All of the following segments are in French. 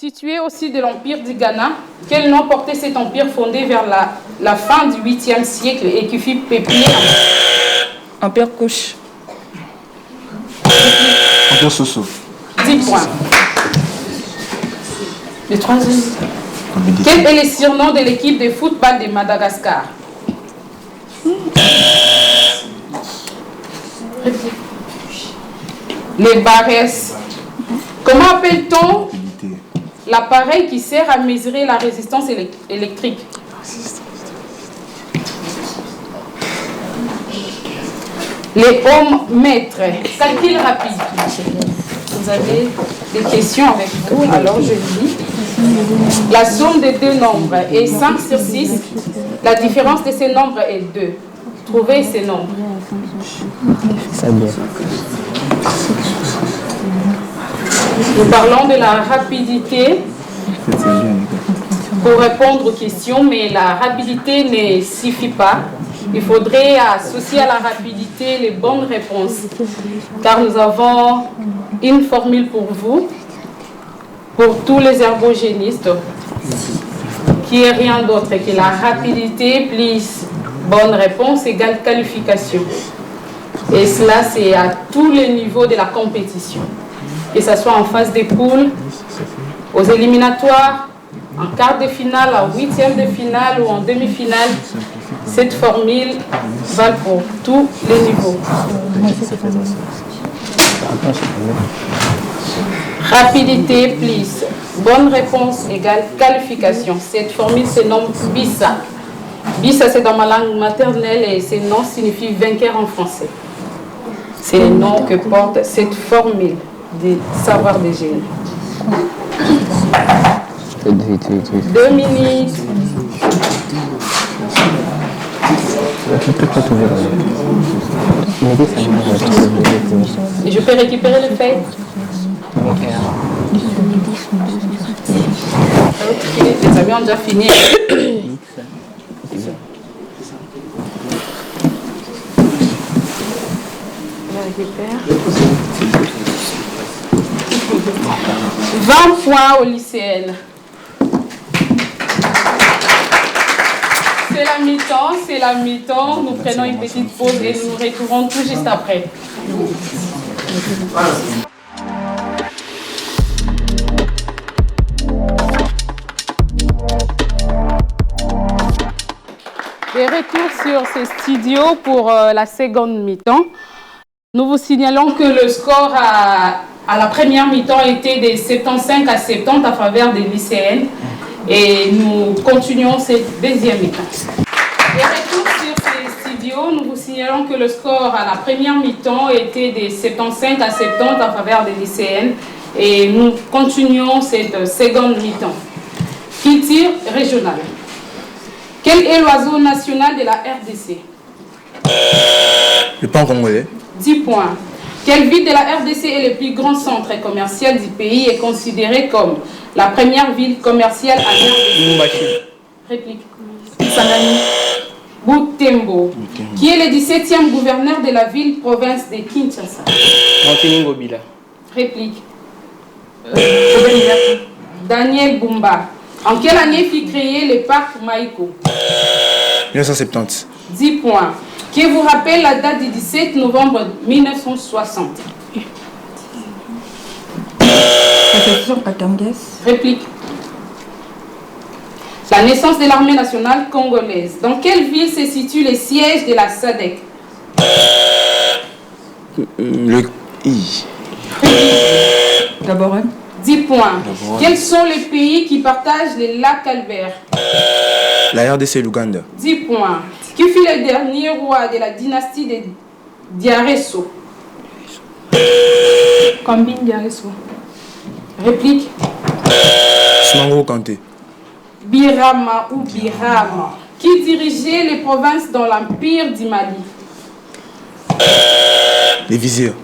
Situé au sud de l'empire du Ghana, quel nom portait cet empire fondé vers la fin du 8e siècle et qui fut peuplé Empire Couche. Empire Soso. 10 points. Le troisième. Quel est le surnom de l'équipe de football de Madagascar? Les Barres. Comment appelle-t-on l'appareil qui sert à mesurer la résistance électrique? Les ohmmètres. Calcul rapide. Vous avez des questions avec vous, alors je lis. La somme des deux nombres est 5 sur 6. La différence de ces nombres est 2. Trouvez ces nombres. Nous parlons de la rapidité pour répondre aux questions, mais la rapidité ne suffit pas. Il faudrait associer à la rapidité les bonnes réponses, car nous avons une formule pour vous, pour tous les herbogénistes, qui est rien d'autre que la rapidité plus bonne réponse égale qualification. Et cela, c'est à tous les niveaux de la compétition, que ce soit en phase de poule, aux éliminatoires, en quart de finale, en huitième de finale ou en demi-finale. Cette formule va pour tous les niveaux. Rapidité plus bonne réponse égale qualification. Cette formule se nomme BISA. BISA, c'est dans ma langue maternelle et ce nom signifie vainqueur en français. C'est le nom que porte cette formule de savoir des génies. 2 minutes. Et je peux récupérer le fait. Ok, les amis ont déjà fini. Je récupère. 20 points au lycéenne. C'est la mi-temps, c'est la mi-temps. Nous prenons une petite pause et nous nous retrouvons tout juste après. Et retour sur ces studios pour la seconde mi-temps. Nous vous signalons que le score à la première mi-temps était de 75 à 70 en faveur des lycéennes. Et nous continuons cette deuxième mi-temps. Et retour sur ces studios, nous vous signalons que le score à la première mi-temps était de 75 à 70 en faveur des lycéennes. Et nous continuons cette seconde mi-temps. Culture régionale. Quel est l'oiseau national de la RDC? Le pan congolais. 10 points. Quelle ville de la RDC est le plus grand centre commercial du pays et considéré comme la première ville commerciale à RDC? Réplique. Sangani. Butembo. Qui est le 17e gouverneur de la ville-province de Kinshasa? Anthony Ngobila. Réplique. Daniel Bumba. En quelle année fut créé le parc Maïko? 1970. 10 points. Qui vous rappelle la date du 17 novembre 1960? Réplique. La naissance de l'armée nationale congolaise. Dans quelle ville se situe le siège de la SADC? Le I. D'abord, 10 points. Quels sont les pays qui partagent les lacs Albert? La RDC et l'Ouganda. 10 points. Qui fut le dernier roi de la dynastie de Diaresso? Combine Diaresso. Réplique. Smango Kanté. Birama ou Birama. Qui dirigeait les provinces dans l'empire du Mali? Les vizirs.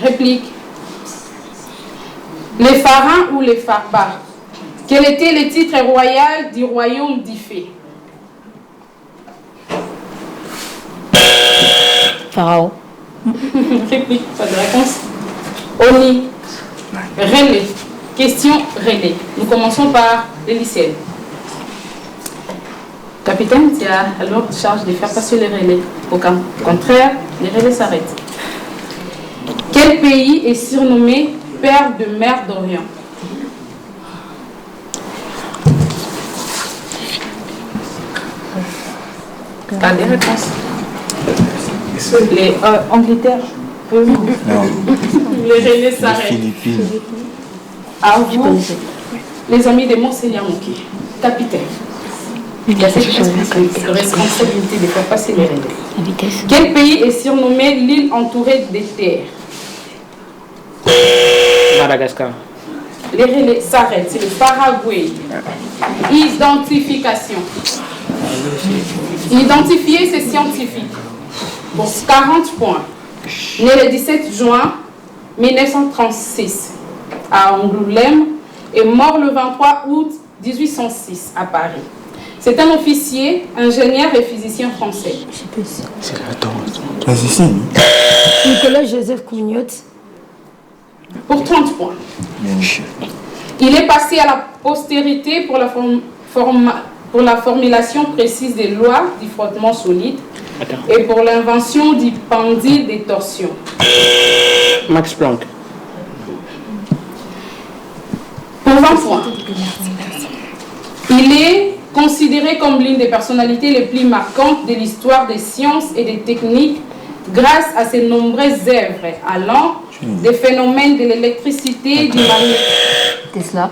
Réplique. Les pharaons ou les Farba? Quel était le titre royal du royaume d'Ifé? Pharaon. Réplique, pas de réponse. Oni. Relais. Question relais. Nous commençons par les lycéennes. Capitaine, tu as alors charge de faire passer les relais. Au contraire, les relais s'arrêtent. Quel pays est surnommé Père de mer d'Orient? Pas des réponses. Les Angleterre. Non. Les relais Les s'arrêtent. Philippines. À vous, les amis de Monseigneur Mouké. Capitaine. Il y a cette responsabilité de faire passer les relais. Quel pays est surnommé l'île entourée des terres? Madagascar. Les relais s'arrêtent, c'est le Paraguay. Identification. Identifier, c'est scientifique. Pour 40 points. Né le 17 juin 1936 à Angoulême et mort le 23 août 1806 à Paris. C'est un officier, ingénieur et physicien français. C'est la Vas-y, ici. Nicolas Joseph Cougnotte. Pour 30 points. Il est passé à la postérité pour la formulation précise des lois du frottement solide et pour l'invention du pendule des torsions. Max Planck. Pour 20 points. Il est considéré comme l'une des personnalités les plus marquantes de l'histoire des sciences et des techniques grâce à ses nombreuses œuvres allant des phénomènes de l'électricité, du magnétisme. Tesla.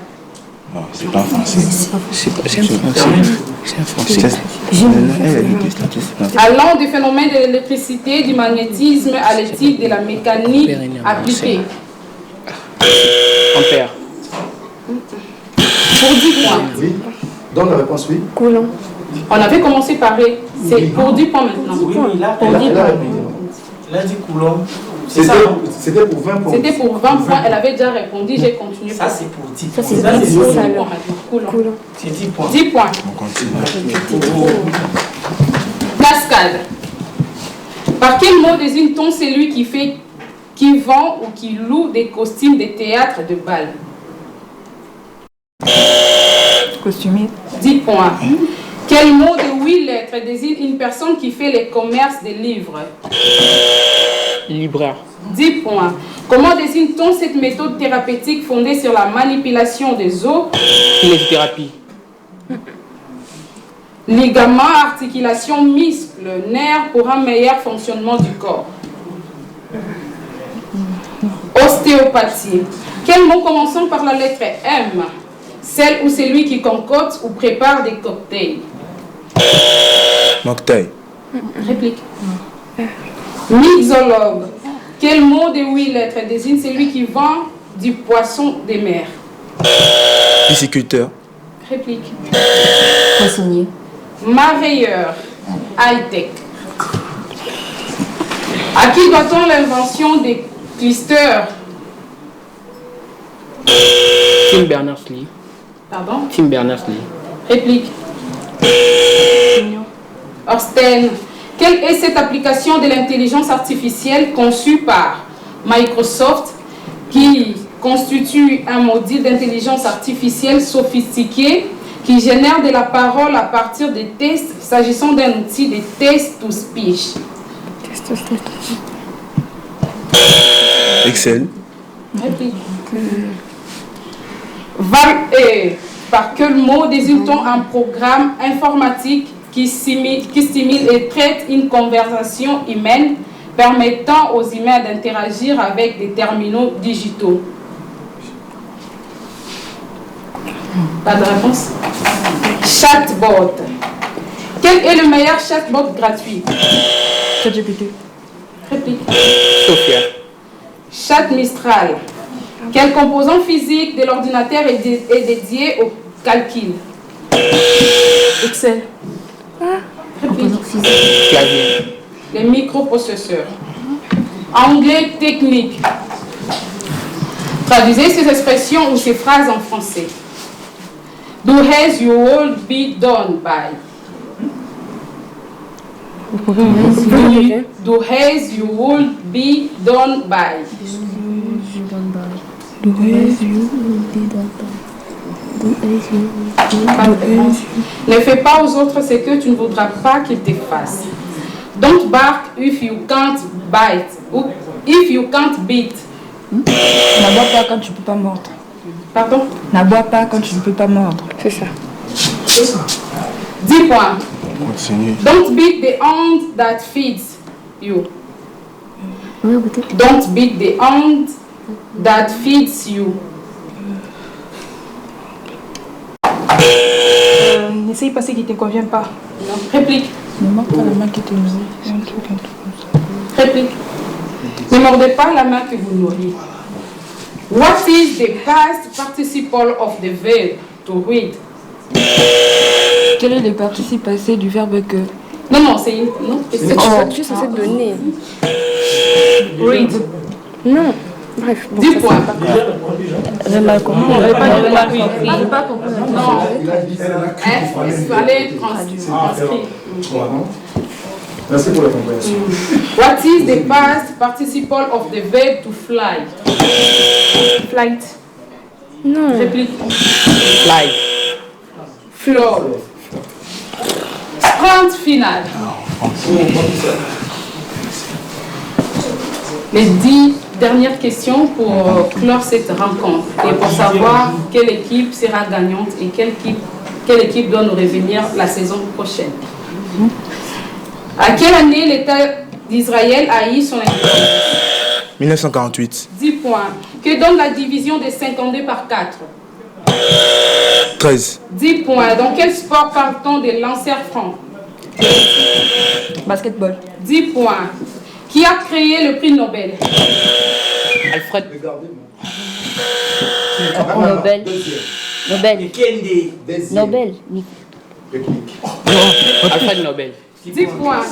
Non, c'est pas un français. C'est un français. Allant du phénomène de l'électricité, du magnétisme à l'étude de la mécanique appliquée. Ampère. Pour 10 points. Oui. Donne la réponse, oui. Coulomb. On avait commencé par c'est pour 10 points maintenant. Oui, mais il a dit Coulomb. C'était pour 20 points. C'était pour 20 points, elle avait déjà répondu, j'ai continué. Ça, c'est pour 10 points. Ça, c'est Ça, pour 10 pour 10 points. points maintenant. Coulomb. C'est 10 points. 10 points. On continue. Cascade. Par quel mot désigne-t-on celui qui vend ou qui loue des costumes de théâtre de bal? Costumier. 10 points. Quel mot de 8 lettres désigne une personne qui fait le commerce des livres? Libraire. 10 points. Comment désigne-t-on cette méthode thérapeutique fondée sur la manipulation des os? Kinésithérapie. Ligaments, articulations, muscles, nerfs pour un meilleur fonctionnement du corps. Ostéopathie. Quel mot commençant par la lettre M? Celle ou celui qui concocte ou prépare des cocktails. Mocktail. Réplique. Mixologue. Quel mot de 8 lettres désigne celui qui vend du poisson des mers? Pisciculteur. Réplique. Poissonnier. Mareyeur. High-tech. À qui doit-on l'invention des clusters? Tim Berners-Lee. Pardon? Tim Berners-Lee. Réplique. Orsten. Quelle est cette application de l'intelligence artificielle conçue par Microsoft qui constitue un module d'intelligence artificielle sophistiqué qui génère de la parole à partir des tests s'agissant d'un outil de text-to-speech? Excel. Réplique. Par quel mot désigne-t-on un programme informatique qui stimule et traite une conversation humaine permettant aux humains d'interagir avec des terminaux digitaux? Pas de réponse? Chatbot. Quel est le meilleur chatbot gratuit? ChatGPT. Réplique. Sophia. Chat Mistral. Quel composant physique de l'ordinateur est dédié au calcul? Excel. Réplique. Clavier. Les microprocesseurs. Anglais technique. Traduisez ces expressions ou ces phrases en français. Do as you will be done by. Do as you will be done by. Ne fais pas aux autres ce que tu ne voudras pas qu'ils te fassent. Don't bark if you can't bite. Ou if you can't beat. N'aboie pas quand tu ne peux pas mordre. Pardon? N'aboie pas quand tu ne peux pas mordre. C'est ça. 10 points. Continue. Don't beat the hand that feeds you. Don't beat the hand that feeds you. N'essaye pas ce qui ne te convient pas. Non. Réplique. Ne mords pas la main qui te nourrit. Réplique. Ne mordez pas la main que vous nourrit. What is the past participle of the verb to read? Quel est le participe passé du verbe que? Non, c'est une... Non, c'est Je suis censée donner. read. Non. Bref. 10 points. J'ai mal compris. On n'avait pas compris. J'ai pas compris. Non. Il a dit c'est la Il fallait transcrire. Merci pour la compréhension. What is the past participle of the verb to fly? Flight. Non. Réplique. Fly. Flow. Sprint final. Les 10 dernières questions pour clore cette rencontre et pour savoir quelle équipe sera gagnante et quelle équipe doit nous revenir la saison prochaine. À quelle année l'État d'Israël a eu son indépendance? 1948. 10 points. Que donne la division des 52 par 4? 13. 10 points. Dans quel sport parle-t-on des lancers francs? Basketball. 10 points. Qui a créé le prix Nobel? Alfred. Nobel. Nobel. Nobel. Alfred Nobel. 10 points.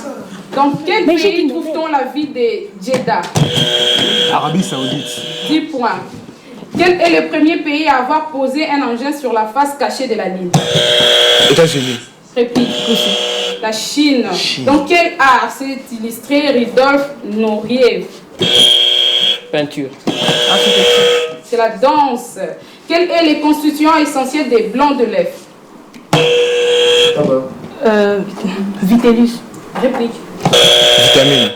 Dans quel pays trouve-t-on la ville de Jeddah? Arabie Saoudite. 10 points. Quel est le premier pays à avoir posé un engin sur la face cachée de la Lune? États-Unis. Réplique. La Chine. Dans quel art s'est illustré Rudolf Nureyev? Peinture. C'est la danse. Quel est le constituant essentiel des blancs de l'œuf? Vitellus. Réplique. Vitamine.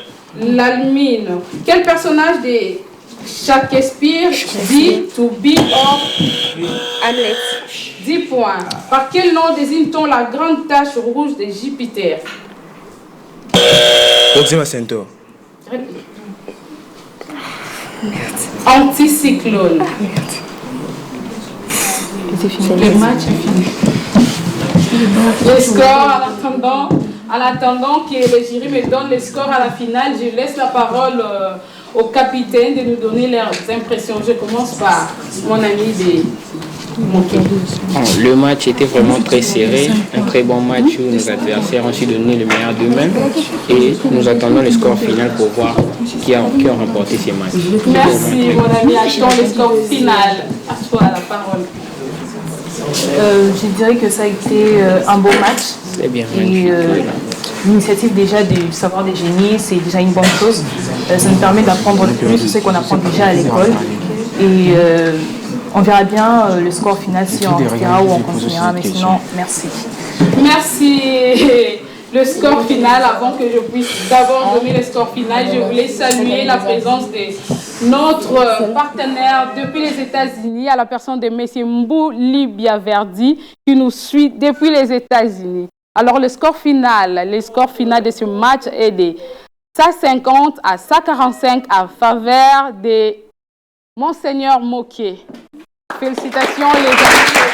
L'almine. Quel personnage de Shakespeare dit to be of Hamlet. 10 points. Par quel nom désigne-t-on la grande tache rouge de Jupiter? Proxima Centaure. Réplique. Anticyclone. Le match est fini. Le score, en attendant que le jury me donne le score à la finale, je laisse la parole au capitaine de nous donner leurs impressions. Je commence par mon ami de Moké. Le match était vraiment très serré, un très bon match où nos adversaires ont su donner le meilleur d'eux-mêmes et nous attendons le score final pour voir qui a remporté ces matchs. Merci mon ami, attends le score final. À toi la parole. Je dirais que ça a été un beau match. C'est bien. Et l'initiative déjà de savoir des génies, c'est déjà une bonne chose. Ça nous permet d'apprendre plus ce qu'on apprend déjà à l'école. Et on verra bien le score final si on restera ou on continuera. Mais sinon, merci. Merci. Le score final, avant que je puisse d'abord donner le score final, je voulais saluer la présence de notre partenaire depuis les États-Unis, à la personne de M. Mbou Libiaverdi, qui nous suit depuis les États-Unis. Alors le score final de ce match est de 150 à 145 en faveur de Monseigneur Moké. Félicitations les amis.